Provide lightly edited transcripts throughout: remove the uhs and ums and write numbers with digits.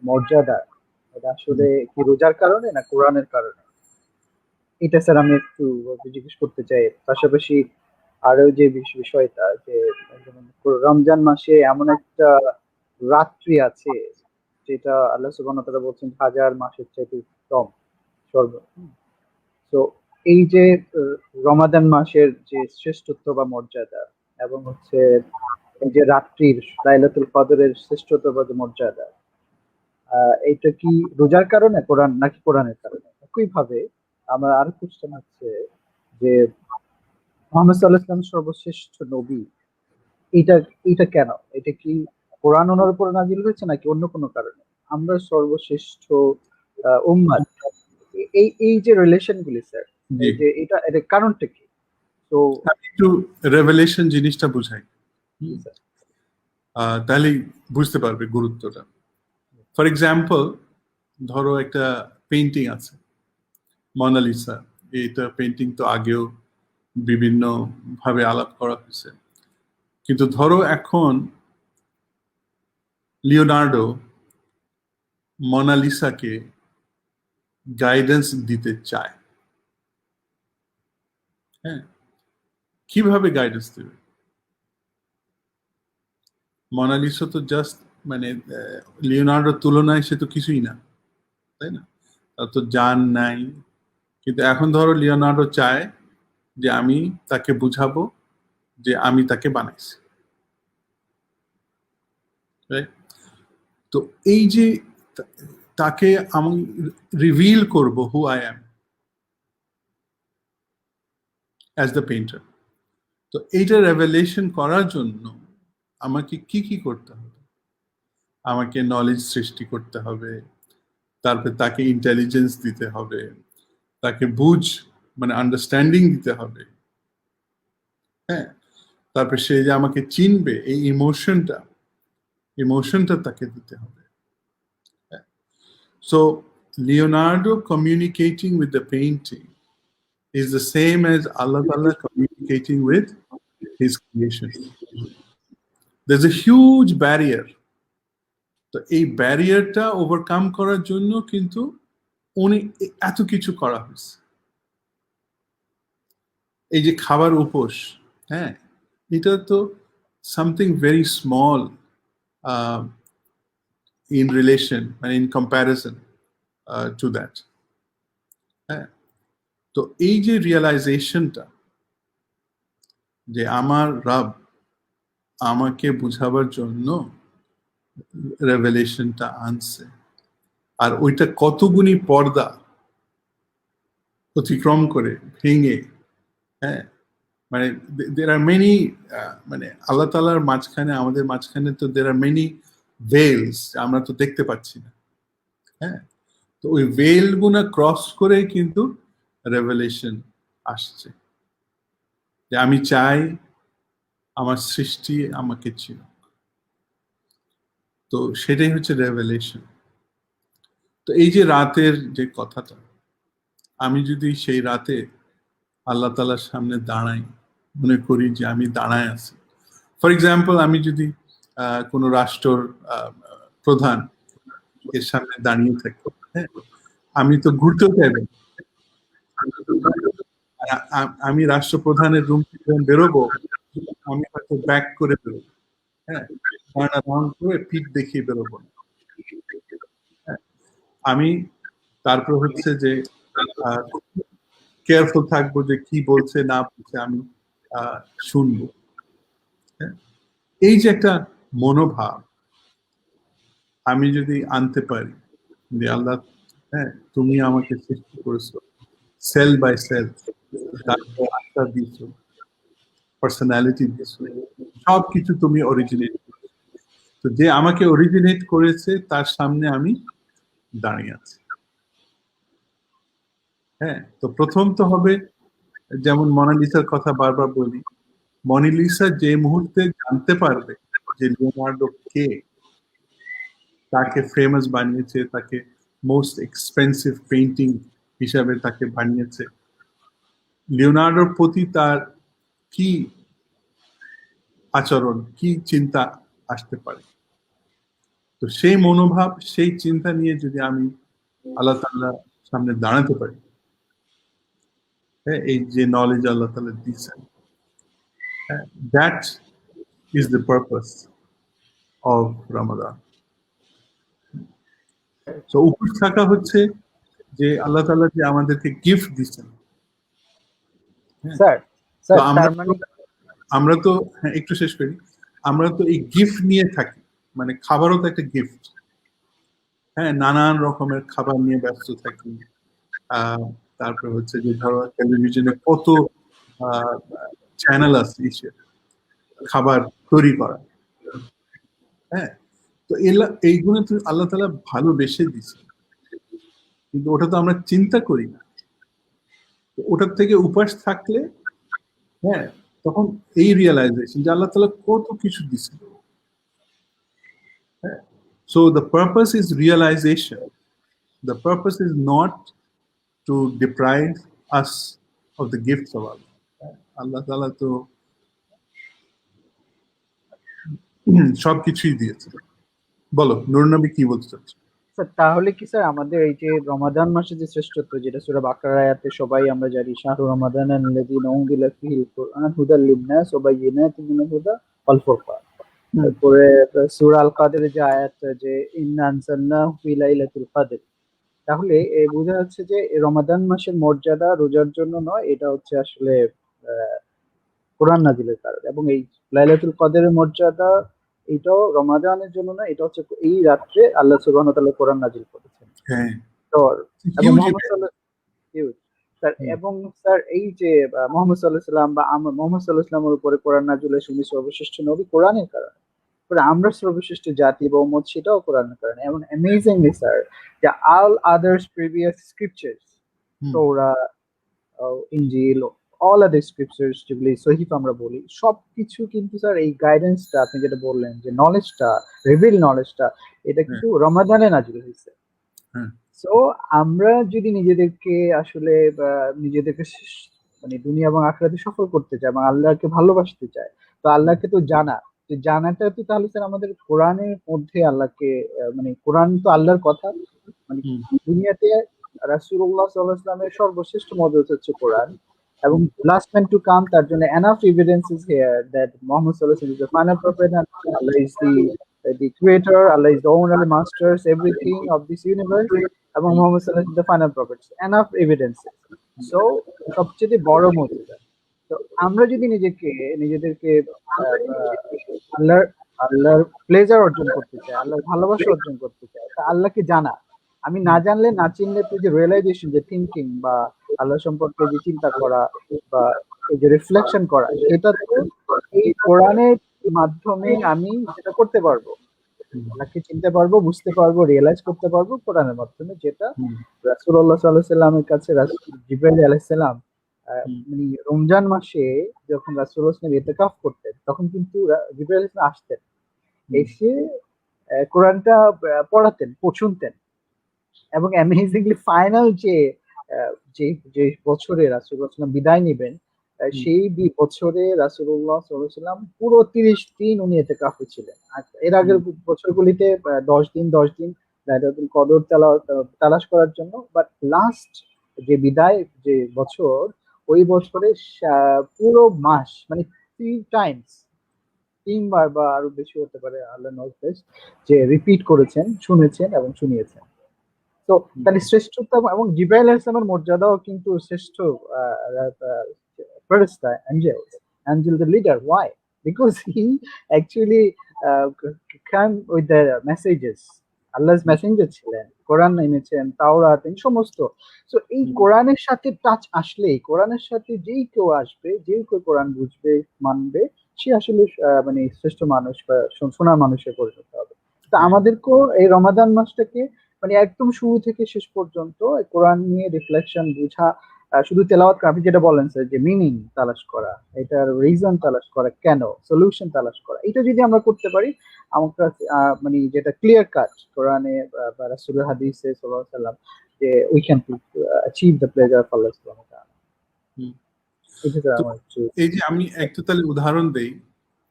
মর্যাদা, এটা আসলে কি রোজার কারণে না কোরআনের কারণে? এটা স্যার আমি একটু জিজ্ঞেস করতে চাই। পাশাপাশি আরো যে বিষয়টা যে যেমন রমজান মাসে এমন একটা রাত্রি আছে যেটা আল্লাহ সুবহানাহু ওয়া তাআলা বলছেন হাজার মাসের চাইতে উত্তম স্বর্গ। তো এই যে রমাদান মাসের যে শ্রেষ্ঠত্ব বা মর্যাদা এবং হচ্ছে এই যে রাত্রির লাইলাতুল কদরের শ্রেষ্ঠত্ব বা যে মর্যাদা, এইটা কি রোজার কারণে কোরআন নাকি কোরআনের কারণে? একই ভাবে আমার আরো কোশ্চেন হচ্ছে যে মুহাম্মদ সাল্লাল্লাহু আলাইহি ওয়াসাল্লাম সর্বশ্রেষ্ঠ নবী, এটা এটা কেন? এটা কি কোরআন ওনার উপর নাজিল হয়েছে নাকি অন্য কোনো কারণে? আমরা সর্বশ্রেষ্ঠ উম্মাত, এই এই যে রিলেশন গুলি স্যার, এই যে এটা এটা কারণটা কি? তো আমি একটু রেভেলেশন জিনিসটা বুঝাই, তাহলেই বুঝতে পারবে গুরুত্বটা। ফর এক্সাম্পল, ধরো একটা পেইন্টিং আছে মোনালিসা, এইটা পেইন্টিং তো আগেও বিভিন্ন ভাবে আলাপ করা হয়েছে, কিন্তু ধরো এখন লিওনার্ডো মোনালিসাকে গাইডেন্স দিতে চায়, হ্যাঁ, কিভাবে গাইডেন্স দেবে? মোনালিসা তো জাস্ট মানে লিওনার্ডোর তুলনায় সে তো কিছুই না, তাই না? তার তো জান নাই। কিন্তু এখন ধরো লিওনার্ডো চায় যে আমি তাকে বুঝাবো যে আমি তাকে বানাইছি, তো এই যে তাকে আমি রিভিল করব who I am as the painter. তো এইটা রেভেলেশন করার জন্য আমাকে কি কি করতে হবে? আমাকে নলেজ সৃষ্টি করতে হবে, তারপরে তাকে ইন্টেলিজেন্স দিতে হবে, তাকে বুঝ মানে আন্ডারস্ট্যান্ডিং দিতে হবে, হ্যাঁ, তারপরে সে যে আমাকে চিনবে এই ইমোশনটা তাকে দিতে হবে। So Leonardo communicating with the painting is the same as Allah Ta'ala communicating with his creation. There's a huge barrier. তো এই ব্যারিয়ারটা ওভারকাম করার জন্য কিন্তু উনি এত কিছু করা হয়েছে। এই যে খাবার উপোস, হ্যাঁ, এটা তো something very small in relation মানে ইন কম্প্যারিজন টু দ্যাট। হ্যাঁ, তো এই যে রিয়েলাইজেশনটা যে আমার রব আমাকে বুঝাবার জন্য রেভেলেশনটা আনছে, আর ওইটা কতগুণী পর্দা অতিক্রম করে ভেঙে, হ্যাঁ, মানে দের আর মেনি মানে আল্লাহ তাআলার মাঝখানে আমাদের মাঝখানে তো দের আর মেনি ভেলস আমরা তো দেখতে পাচ্ছি না, হ্যাঁ, তো ওই ভেল গুনা ক্রস করে কিন্তু রেভেলেশন আসছে যে আমি চাই আমার সৃষ্টি আমাকে ছিল। তো সেটাই হচ্ছে রেভেলেশন। তো এই যে রাতের যে কথাটা, আমি যদি সেই রাতে আল্লাহ তাআলার সামনে দাঁড়াই, মনে করি যে আমি দাঁড়ায় আছি। ফর এক্সাম্পল, আমি যদি কোনো রাষ্ট্রর প্রধান এর সামনে দাঁড়িয়ে থাকি, হ্যাঁ, আমি তো ঘুরতেও চাইবো, আমি রাষ্ট্রপ্রধানের রুম থেকে বেরোবো, আমি হয়তো ব্যাক করে বেরোবো, হ্যাঁ, করে পিঠ দেখিয়ে বেরোবো না, হ্যাঁ, আমি তারপর হচ্ছে যে কেয়ারফুল থাকবো যে কি বলছে না বলছে আমি শুনবো, হ্যাঁ। এই যে একটা মনোভাব আমি যদি আনতে পারি যে আল্লাহ, হ্যাঁ, তুমি আমাকে সৃষ্টি করেছো সেল বাই সেল, আত্মা দিয়েছো, পার্সোনালিটি দিয়েছো, সবকিছু তুমি অরিজিনেট করেছো, তো যে আমাকে অরিজিনেট করেছে তার সামনে আমি দাঁড়িয়ে আছি, হ্যাঁ। তো প্রথম তো হবে, যেমন মোনালিসার কথা বারবার বলি, মোনালিসা যে মুহূর্তে জানতে পারবে যে লিওনার্দো কে, তাকে ফেমাস বানিয়েছে, তাকে মোস্ট এক্সপেন্সিভ পেইন্টিং হিসাবে তাকে বানিয়েছে, লিওনার্দোর প্রতি তার কি আচরণ, কি চিন্তা আসতে পারে, তো সেই মনোভাব, সেই চিন্তা নিয়ে যদি আমি আল্লাহ তাআলার সামনে দাঁড়াতে পারি, হ্যাঁ, এই যে নলেজ আল্লাহ তাআলা দিয়েছেন, that is the purpose of Ramadan. তো উপোস থাকা হচ্ছে যে আল্লাহ তাআলা যে আমাদেরকে গিফট দিচ্ছেন। স্যার তো স্যার আমরা তার মানে আমরা তো হ্যাঁ, একটু শেষ করি। আমরা তো এই গিফট নিয়ে থাকি, মানে খাবারও তো একটা গিফট। হ্যাঁ, নানান রকমের খাবার নিয়ে ব্যস্ত থাকি। তারপরে হচ্ছে যে ধরো টেলিভিশনে কত চ্যানেল আছে ইসের খাবার তৈরি করা। হ্যাঁ, তো এইগুলো তো আল্লাহ তাআলা ভালোবেসে দিছে, কিন্তু ওটা তো আমরা চিন্তা করি না। তো ওটার থেকে উপাস থাকলে, হ্যাঁ, তখন এই রিয়েলাইজেশন যে আল্লাহ তাআলা কত কিছু দিছে। হ্যাঁ, so the purpose is realization. The purpose is not to deprive us of the gifts of Allah. আল্লাহ তাআলা তো সবকিছুই দিয়েছে। বলো নূর নবী কি বলতে চাচ্ছ? স্যার তাহলে কি স্যার আমাদের এই যে রমাদান মাসে যে শ্রেষ্ঠত্ব, যেটা সূরা বাকারা আয়াতে সবাই আমরা জানি, শাহরু রমাদান আল্লাযীনা উনজিলা ফীহিল কুরআন হুদাল লিন-নাস ওয়া বায়্যিনাতিন মিনাল হুদা ওয়াল ফুরকান। তারপরে সূরা আল কাদের যে আয়াত, যে ইন্না আনজালনাহু ফি লাইলাতুল কদর। তাহলে বোঝা যাচ্ছে যে এই রমাদান মাসের মর্যাদা রোজার জন্য নয়, এটা হচ্ছে আসলে আহ, কোরআন নাজিলের কারণে। এবং এই লাইলাতুল কদরের মর্যাদা এটাও রমাদানের জন্য না, এটা হচ্ছে এই রাত্রে আল্লাহ সুবহানাহু ওয়া তাআলা কোরআন নাজিল করেছেন। হ্যাঁ, তো এবং হিউজ মোহাম্মদ ইভেন্ট। সাল্লাল্লাহু স্যার, এবং স্যার এই যে মোহাম্মদ সাল্লাল্লাহু আলাইহি সাল্লাম বা আমরা মোহাম্মদ সাল্লাল্লাহু আলাইহি সাল্লামের উপরে কোরআন নাজিল হয়েছে, উনি সর্বশ্রেষ্ঠ নবী কোরআনের কারণে। পরে আমরা সর্বশ্রেষ্ঠ জাতি বা উম্মত, সেটাও কোরআনের কারণে। এমন অ্যামেজিংলি স্যার, যে all others previous scriptures, তোরা, ইনজিল, অল আদার স্ক্রিপচার্স যেগুলি সহিহ আমরা বলি, সবকিছু কিন্তু স্যার এই গাইডেন্সটা আপনি যেটা বললেন যে নলেজটা, রিভিল নলেজটা, এটা কিন্তু রমাদানে নাজিল হয়েছে। সো আমরা যদি নিজেদেরকে আসলে নিজেদেরকে মানে দুনিয়া এবং আখিরাতে সফল করতে চাই এবং আল্লাহকে ভালোবাসতে চাই, তো আল্লাহকে তো জানা, তো জানাটা তো তাহলে স্যার আমাদের কোরআনের মধ্যে আল্লাহকে মানে কোরআন তো আল্লাহর কথা, মানে দুনিয়াতে রাসূলুল্লাহ সাল্লাল্লাহু আলাইহি ওয়াসাল্লামের সর্বশ্রেষ্ঠ মদত হচ্ছে কোরআন। এবং লাস্ট ম্যান টু কাম, তার জন্য enough evidences here that Muhammad সাল্লাল্লাহু আলাইহি ওয়াসাল্লাম is the final prophet, Allah is the creator, Allah is the owner, masters, everything of this universe, এবং মুহাম্মদ সাল্লাল্লাহু আলাইহি ওয়াসাল্লাম is the final prophet. Enough evidences. So সবচেয়ে বড় মুজিজা। তো আমরা যদি নিজেদেরকে আল্লাহর আল্লাহর প্লেজার অর্জন করতে চাই, আল্লাহর ভালোবাসা অর্জন করতে চাই, তা আল্লাহকে জানা। আমি না জানলে না চিনলে তো যে রিয়েলাইজেশন, যে থিঙ্কিং বা আল্লাহ সম্পর্কে যে চিন্তা করা বা এই যে রিফ্লেকশন করা, সেটা তো এই কোরআনের মাধ্যমে আমি সেটা করতে পারবো। আল্লাহকে চিনতে পারবো, বুঝতে পারবো, রিয়েলাইজ করতে পারবো কোরআনের মাধ্যমে, যেটা রাসূলুল্লাহ সাল্লাল্লাহু আলাইহি সাল্লামের কাছে জিবরাইল আলাইহিস সালাম মানে রমজান মাসে যখন রাসূলুল্লাহ সাল্লাল্লাহু আলাইহি ওয়াসাল্লাম ইতিকাফ করতেন, তখন কিন্তু জিবরাইল আলাইহিস সালাম আসতেন, এসে কোরআনটা পড়াতেন, শুনতেন। এবং অ্যামেজিংলি ফাইনাল যে যে যে বছরে রাসূলুল্লাহ সাল্লাল্লাহু আলাইহি ওয়াসাল্লাম বিদায় নেবেন, সেই বছরে রাসূলুল্লাহ সাল্লাল্লাহু আলাইহি ওয়াসাল্লাম পুরো 30 দিন উনি ইতিকাফে ছিলেন। আর এর আগের বছরগুলিতে 10 দিন লাইলাতুল কদর তালাশ করার জন্য। বাট লাস্ট যে বিদায় যে বছর, ওই বছরে পুরো মাস মানে 3 টাইমস, 3 বার বা আরো বেশি হতে পারে, আল্লাহ নোজ বেস্ট, যে রিপিট করেছেন, শুনেছেন এবং শুনিয়েছেন। তো তাহলে শ্রেষ্ঠতা এবং জিবরাইল আলাইহিস সালামের মর্যাদাও কিন্তু শ্রেষ্ঠ ফেরেশতা, angel the leader. Why? Because he actually came with the messages. আল্লাহর মেসেঞ্জার ছিলেন, কোরআন এনেছেন, তাওরাত, এই সমস্ত। সো এই কোরআনের সাথে টাচ আসলেই, কোরআনের সাথে যেই কেউ আসবে, যেই কেউ কোরআন বুঝবে, মানবে, সে আসলে মানে শ্রেষ্ঠ মানুষ বা সোনার মানুষে পরিণত হবে। তো আমাদেরকেও এই রমাদান মাসটাকে মানে একদম শুরু থেকে শেষ পর্যন্ত কোরআন নিয়ে রিফ্লেকশন বুঝা, শুধু তেলাওয়াত করা, আপনি যেটা বলেন স্যার, যে মিনিং তালাশ করা, এটার রিজন তালাশ করা, কেন, সলিউশন তালাশ করা, এটা যদি আমরা করতে পারি, আমার কাছে মানে যেটা ক্লিয়ার কাট কোরআনে বা রাসূলের হাদিসে সাল্লাল্লাহু আলাইহি ওয়াসাল্লাম, যে we can achieve the pleasure of Allah সুবহানাহু ওয়া তাআলা। এটা স্যার আমার এই যে আমি একটা তাহলে উদাহরণ দেই,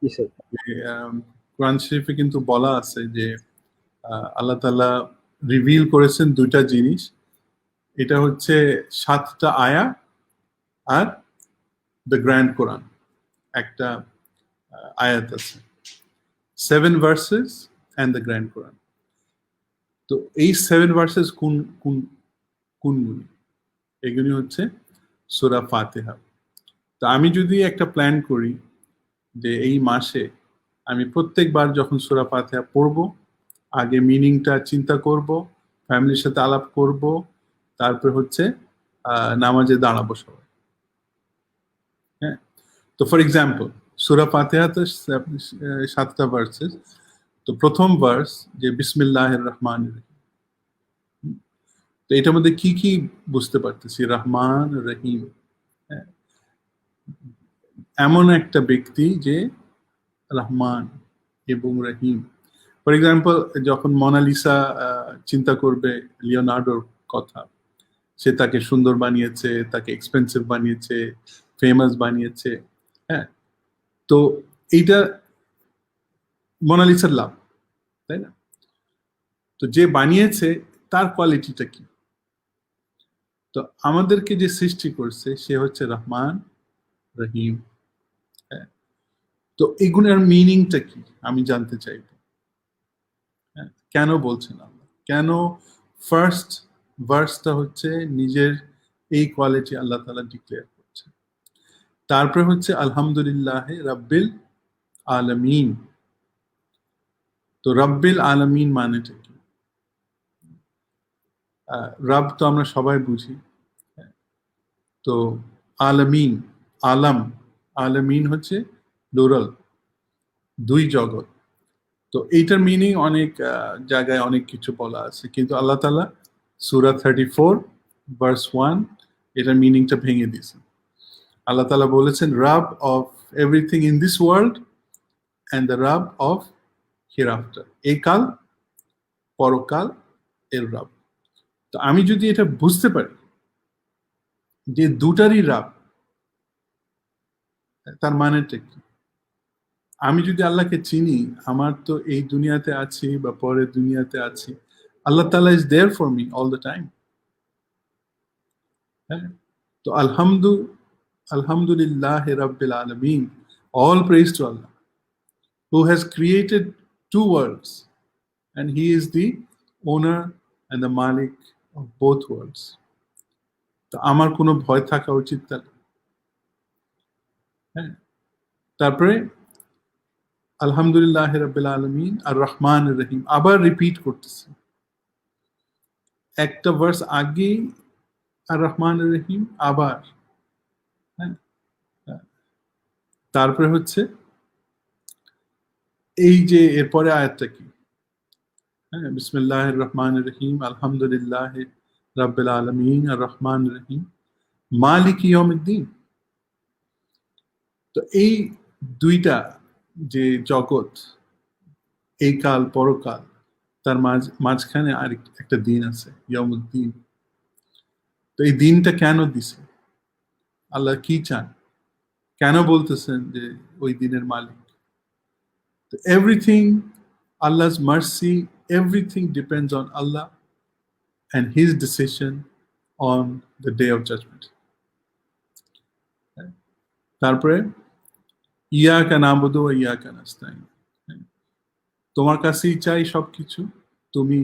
জি স্যার। যে কোরআন শরীফে কিন্তু বলা আছে যে আল্লাহ তাআলা রিভিল করেছেন দুইটা জিনিস, এটা হচ্ছে 7টা আয়া আর দ্য গ্র্যান্ড কোরআন একটা আয়াত আছে, 7 ভার্সেস অ্যান্ড দ্য গ্র্যান্ড কোরআন। তো এই 7 ভার্সেস কোন কোন কোনগুলি? এগুলি হচ্ছে সূরা ফাতিহা। তো আমি যদি একটা প্ল্যান করি যে এই মাসে আমি প্রত্যেকবার যখন সূরা ফাতিহা পড়ব, আগে মিনিংটা চিন্তা করব, ফ্যামিলির সাথে আলাপ করব, তারপর হচ্ছে নামাজে দাঁড়াবো সবাই। হ্যাঁ, তো ফর এক্সাম্পল সূরা ফাতিহাতে 7টা ভার্সেস। তো প্রথম ভার্স যে বিসমিল্লাহির রহমানির রহিম, তো এটার মধ্যে কি কি বুঝতে পারতেছি? রহমান রহিম, হ্যাঁ, এমন একটা ব্যক্তি যে রহমান এবং রহিম। ফর এক্সাম্পল যখন মোনালিসা চিন্তা করবে লিওনার্ডোর কথা, সে তাকে সুন্দর বানিয়েছে, তাকে এক্সপেন্সিভ বানিয়েছে, ফেমাস বানিয়েছে, হ্যাঁ, তো এইটা মোনালিসার লাভ, তাই না? তো যে বানিয়েছে তার কোয়ালিটিটা কি? তো আমাদেরকে যে সৃষ্টি করছে সে হচ্ছে রহমান রহিম, হ্যাঁ। তো এগুলোর মিনিংটা কি আমি জানতে চাইব, হ্যাঁ, কেন বলছেন আল্লাহ, কেন ফার্স্ট ভার্সটা হচ্ছে নিজের এই কোয়ালিটি আল্লাহ তাআলা ডিক্লেয়ার করছে, তারপরে হচ্ছে আলহামদুলিল্লাহ রাব্বিল আলামিন। তো রাব্বিল আলামিন মানেটা কি? রাব তো আমরা সবাই বুঝি, তো আলামিন, আলাম, আলামিন হচ্ছে প্লুরাল, দুই জগৎ। তো এইটার মিনিং অনেক জায়গায় অনেক কিছু বলা আছে, কিন্তু আল্লাহ তাআলা সূরা 34 ভার্স 1 এটার মিনিংটা ভেঙে দিয়েছে। আল্লাহ তাআলা বলেছেন rab of everything in this world and the rab of hereafter, এই কাল পরকাল এর রাব। তো আমি যদি এটা বুঝতে পারি যে দুটারই রাব, তার মানেটা কি? আমি যদি আল্লাহকে চিনি, আমার তো এই দুনিয়াতে আছি বা পরের দুনিয়াতে আছি, Allah Ta'ala is there for me all the time, হ্যাঁ। তো আলহামদুলিল্লাহ রাব্বিল আলামিন, all praise to Allah who has created two worlds and he is the owner and the malik of both worlds. তো আমার কোনো ভয় থাকা উচিত তাহলে, হ্যাঁ। তারপরে আলহামদুলিল্লাহ রাব্বিল আলামিন আর রহমান রহিম আবার রিপিট করতেছে, একটা ভার্স আগে আর রহমান রহিম আবার, হ্যাঁ। তারপরে হচ্ছে এই যে এরপরে আয়াতটা কি, হ্যাঁ, বিসমিল্লাহির রহমানির রহিম আলহামদুলিল্লাহ রাব্বিল আলামিন আর রহমান রহিম মালিক ইয়াউমিদ্দিন। তো এই দুইটা যে জগৎ, এই কাল পরকাল, তার মাঝখানে আর একটা দিন আছে ইয়াউমুদ্দিন। তো এই দিনটা কেন দিছে? আল্লাহ কি চান? কেন বলতেছেন যে ওই দিনের মালিক? Everything, Allah's mercy, everything depends on Allah and his decision on the day of judgment. তারপরে ইয়াকা নাবুদু ওয়া ইয়াকা নাস্তাইন, তোমার কাছেই চাই সবকিছু, তুমি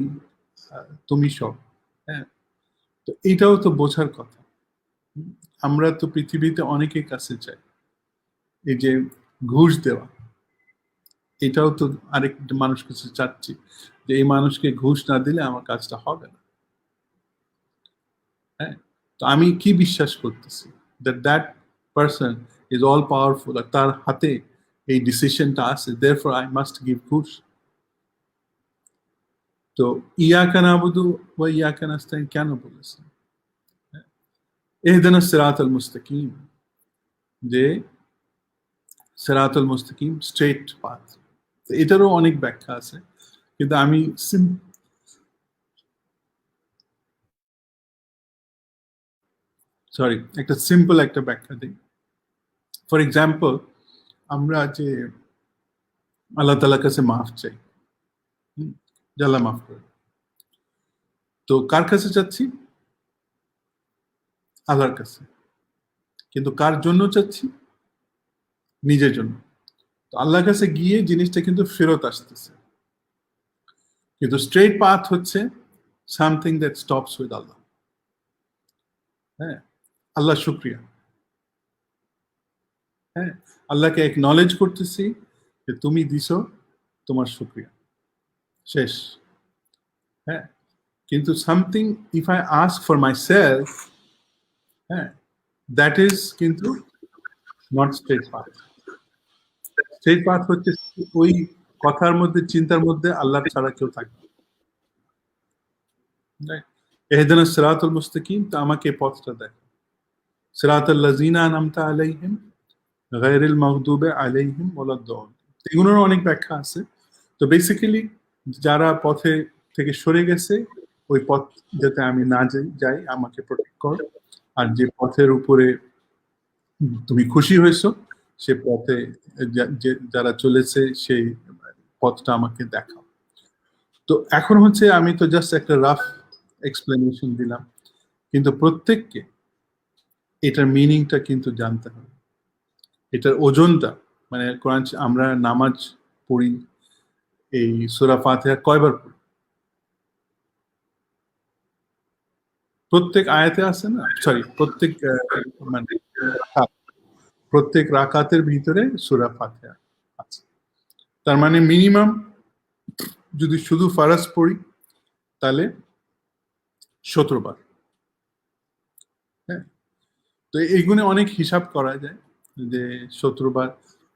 তুমি সব, হ্যাঁ। তো এটাও তো বোঝার কথা। আমরা তো পৃথিবীতে অনেকের কাছে চাই, এই যে ঘুষ দেওয়া, এটাও তো আরেক মানুষ কাছে চাচ্ছি যে এই মানুষকে ঘুষ না দিলে আমার কাজটা হবে না, হ্যাঁ। তো আমি কি বিশ্বাস করতেছি? That person is all powerful, আর তার হাতে এই ডিসিশনটা আছে, দেয়ারফর আই মাস্ট গিভ ঘুষ। তো ইয়াকা নাবুদু ওয়া ইয়াকা নাস্তাইন কেন বলেছেন? ইহদিনাস সিরাতাল মুস্তাকিম, যে সিরাতাল মুস্তাকিম স্ট্রেট পাথ। এটারও অনেক ব্যাখ্যা আছে, কিন্তু আমি একটা সিম্পল একটা ব্যাখ্যা দিই। ফর এক্সাম্পল, আমরা যে আল্লাহ তাআলার কাছে মাফ চাই, যে আল্লাহ মাফ করে। তো কার কাছে চাচ্ছি? আল্লাহর কাছে। কিন্তু কার জন্য চাচ্ছি? নিজের জন্য। তো আল্লাহর কাছে গিয়ে জিনিসটা কিন্তু ফেরত আসতেছে। কিন্তু স্ট্রেট পাথ হচ্ছে সামথিং দ্যাট স্টপস উইথ আল্লাহ। হ্যাঁ, আল্লাহ শুক্রিয়া। হ্যাঁ, আল্লাহকে একনলেজ করতেছি যে তুমি দিছো, তোমার শুক্রিয়া, শেষ। হ্যাঁ, কিন্তু something if I ask for my self, হ্যাঁ, দ্যাট ইজ কিন্তু not straight path. Straight path হচ্ছে ওই কথার মধ্যে, চিন্তার মধ্যে আল্লাহ ছাড়া কেউ থাকবে। ইহদিনাস সিরাতাল মুস্তাকিম, তো আমাকে পথটা দেয়। সিরাতাল লাযিনা আনআমতা আলাইহিম গায়রিল মাগদুবি আলাইহিম ওয়ালাদ-দাল্লিন। এগুলোর অনেক ব্যাখ্যা আছে। তো বেসিক্যালি যারা পথে থেকে সরে গেছে, ওই পথ যাতে আমি না যাই আমাকে প্রোটেক্ট করো। আর যে পথের উপরে তুমি খুশি হয়েছো, সে পথে যারা চলেছে সেই পথটা আমাকে দেখাও। তো এখন হচ্ছে আমি তো জাস্ট একটা রাফ এক্সপ্লেনেশন দিলাম, কিন্তু প্রত্যেককে এটার মিনিংটা কিন্তু জানতে হবে, এটার ওজনটা। মানে কোরআন আমরা নামাজ পড়ি, এই সূরা ফাতিহা কয়বার পড়ি? প্রত্যেক আয়াতে আছে না, সরি প্রত্যেক মানে প্রত্যেক রাকাতের ভিতরে সূরা ফাতিহা আছে। তার মানে মিনিমাম যদি শুধু ফারাজ পড়ি তাহলে 17 বার। হ্যাঁ, তো এইগুলো অনেক হিসাব করা যায় যে 17 বার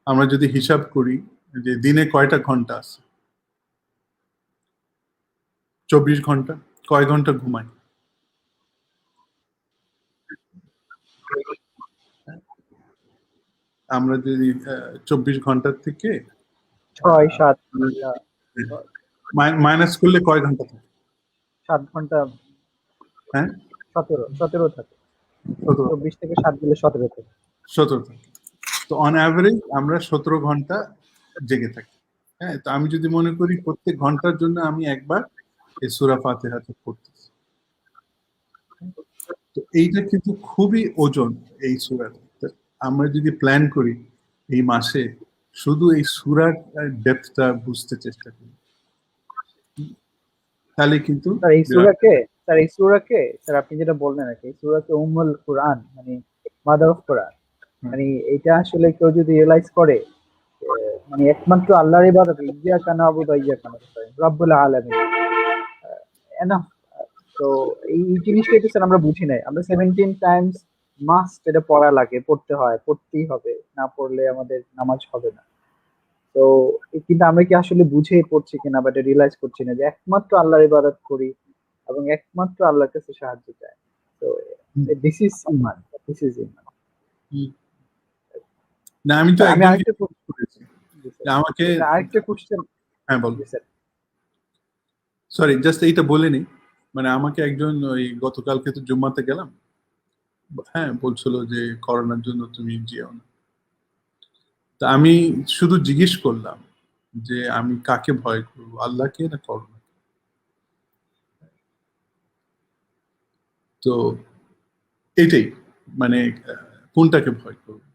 আমরা যদি হিসাব করি যে দিনে কয়টা ঘন্টা আছে, 24 ঘন্টা, কয় ঘন্টা ঘুমাই? আমরা যদি 24 ঘন্টার থেকে 6-7 মাইনাস করলে কয় ঘন্টা থাকে? 7 ঘন্টা, হ্যাঁ, 17 থাকে। 17, 24 থেকে 7 দিলে 17 থাকে। 17 থাকে। তো অন অ্যাভারেজ আমরা 17 ঘন্টা জেগে থাকি। হ্যাঁ, তো আমি যদি মনে করি প্রত্যেক ঘন্টার জন্য আমি একবার এই সূরা ফাতিহাটা পড়তেছি, তো এইটা কিন্তু খুবই ওজন এই সূরাটা। আমরা যদি প্ল্যান করি এই মাসে শুধু এই সূরার ডেপথটা বুঝতে চেষ্টা করি, তাহলে কিন্তু এই সূরাকে স্যার আপনি যেটা বললেন আরকি, এই সূরাকে উম্মুল কুরআন, মানে মাদার অফ কোরআন। মানে এটা আসলে কেউ যদি রিয়ালাইজ করে, মানে একমাত্র আল্লাহর ইবাদত, ইয়্যাকা না'বুদু ওয়া ইয়্যাকা নাস্তাইন, রব্বুল আলামিন, এনাফ। তো এই জিনিসটাই তো স্যার আমরা বুঝি নাই। আমরা 17 টাইমস মাস্ট এটা পড়া লাগে, পড়তে হয়, পড়তেই হবে, না পড়লে আমাদের নামাজ হবে না। তো কিন্তু আমরা কি আসলে বুঝে পড়ছি কিনা বা এটা রিয়েলাইজ করছি না যে একমাত্র আল্লাহর ইবাদত করি এবং একমাত্র আল্লাহর কাছে সাহায্য চাই। তো this is iman, this is iman. না, আমি তো আমি একদম আরেকটা করেছি আমাকে। আরেকটা কোশ্চেন। হ্যাঁ, বল। জি স্যার। সরি, জাস্ট এইটা বলে নি। মানে আমাকে একজন ওই গতকালকে তো জুম্মাতে গেলাম, হ্যাঁ, বলছিল যে করোনার জন্য তুমি যেও না। তা আমি শুধু জিজ্ঞেস করলাম যে আমি কাকে ভয় করবো, আল্লাহকে না করোনা? তো এটাই, মানে কোনটাকে ভয় করবো?